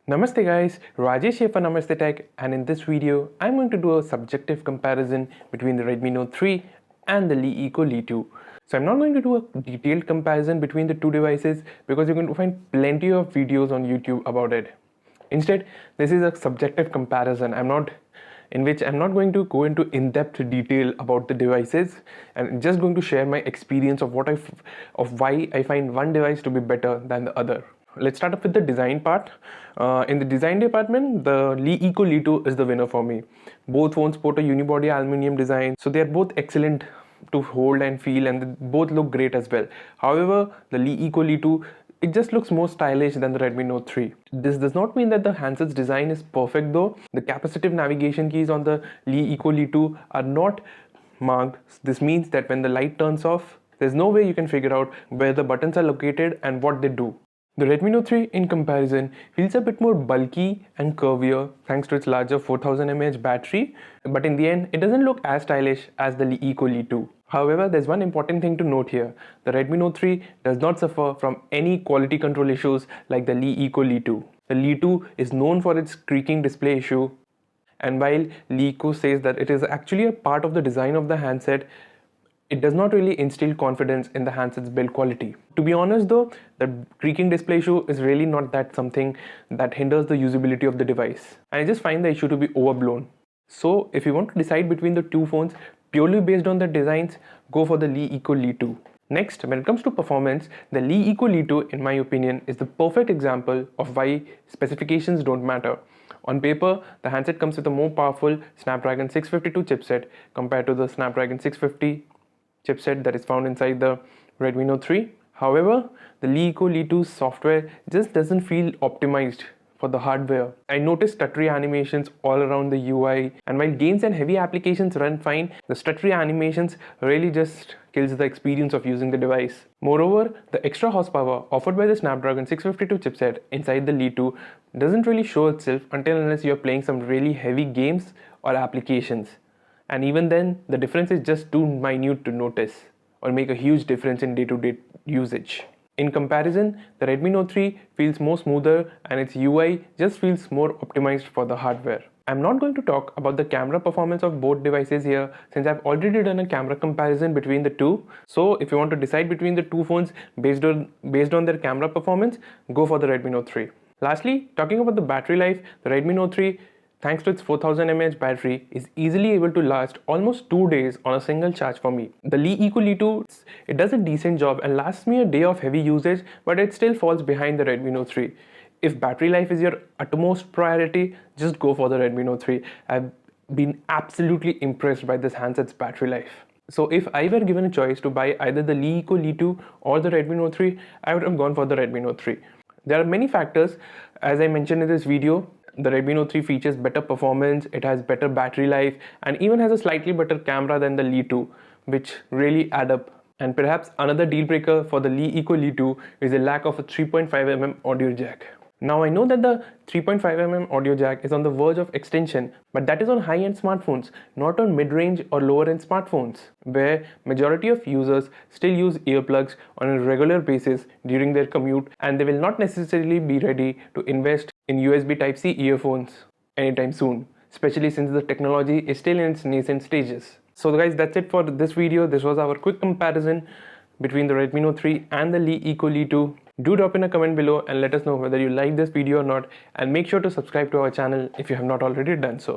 Namaste guys, Rajesh here for Namaste Tech, and in this video I'm going to do a subjective comparison between the Redmi Note 3 and the LeEco Le2. So I'm not going to do a detailed comparison between the two devices because you're going to find plenty of videos on YouTube about it. Instead, this is a subjective comparison in which I'm not going to go into in-depth detail about the devices, and I'm just going to share my experience of why I find one device to be better than the other. Let's start up with the design part. In the design department, the LeEco Le2 is the winner for me. Both phones sport a unibody aluminum design, so they are both excellent to hold and feel, and they both look great as well. However, the LeEco Le2, it just looks more stylish than the Redmi Note 3. This does not mean that the handset's design is perfect though. The capacitive navigation keys on the LeEco Le2 are not marked. This means that when the light turns off, there's no way you can figure out where the buttons are located and what they do. The Redmi Note 3 in comparison feels a bit more bulky and curvier thanks to its larger 4000 mAh battery, but in the end it doesn't look as stylish as the LeEco Le2. However, there's one important thing to note here. The Redmi Note 3 does not suffer from any quality control issues like the LeEco Le2. The Le2 is known for its creaking display issue, and while LeEco says that it is actually a part of the design of the handset, it does not really instill confidence in the handset's build quality. To be honest though, the creaking display issue is really not that something that hinders the usability of the device. And I just find the issue to be overblown. So if you want to decide between the two phones purely based on the designs, go for the LeEco Le2. Next, when it comes to performance, the LeEco Le2 in my opinion is the perfect example of why specifications don't matter. On paper, the handset comes with a more powerful Snapdragon 652 chipset compared to the Snapdragon 650 chipset that is found inside the Redmi Note 3. However, the LeEco Le2's software just doesn't feel optimized for the hardware. I noticed stuttery animations all around the UI, and while games and heavy applications run fine, the stuttery animations really just kills the experience of using the device. Moreover, the extra horsepower offered by the Snapdragon 652 chipset inside the Le2 doesn't really show itself until unless you're playing some really heavy games or applications. And even then, the difference is just too minute to notice or make a huge difference in day-to-day usage. In comparison, the Redmi Note 3 feels more smoother and its UI just feels more optimized for the hardware. I'm not going to talk about the camera performance of both devices here since I've already done a camera comparison between the two. So if you want to decide between the two phones based on their camera performance, go for the Redmi Note 3. Lastly, talking about the battery life, the Redmi Note 3, thanks to its 4000 mAh battery, is easily able to last almost 2 days on a single charge for me. The LeEco Le2, it does a decent job and lasts me a day of heavy usage, but it still falls behind the Redmi Note 3. If battery life is your utmost priority, just go for the Redmi Note 3. I've been absolutely impressed by this handset's battery life. So if I were given a choice to buy either the LeEco Le2 or the Redmi Note 3, I would have gone for the Redmi Note 3. There are many factors, as I mentioned in this video. The Redmi Note 3 features better performance, it has better battery life, and even has a slightly better camera than the Le2, which really add up. And perhaps another deal breaker for the LeEco Le2 is the lack of a 3.5mm audio jack. Now I know that the 3.5mm audio jack is on the verge of extension, but that is on high-end smartphones, not on mid-range or lower-end smartphones, where majority of users still use earplugs on a regular basis during their commute, and they will not necessarily be ready to invest in USB Type-C earphones anytime soon, especially since the technology is still in its nascent stages. So guys, that's it for this video. This was our quick comparison between the Redmi Note 3 and the LeEco Le2. Do drop in a comment below and let us know whether you like this video or not, and make sure to subscribe to our channel if you have not already done so.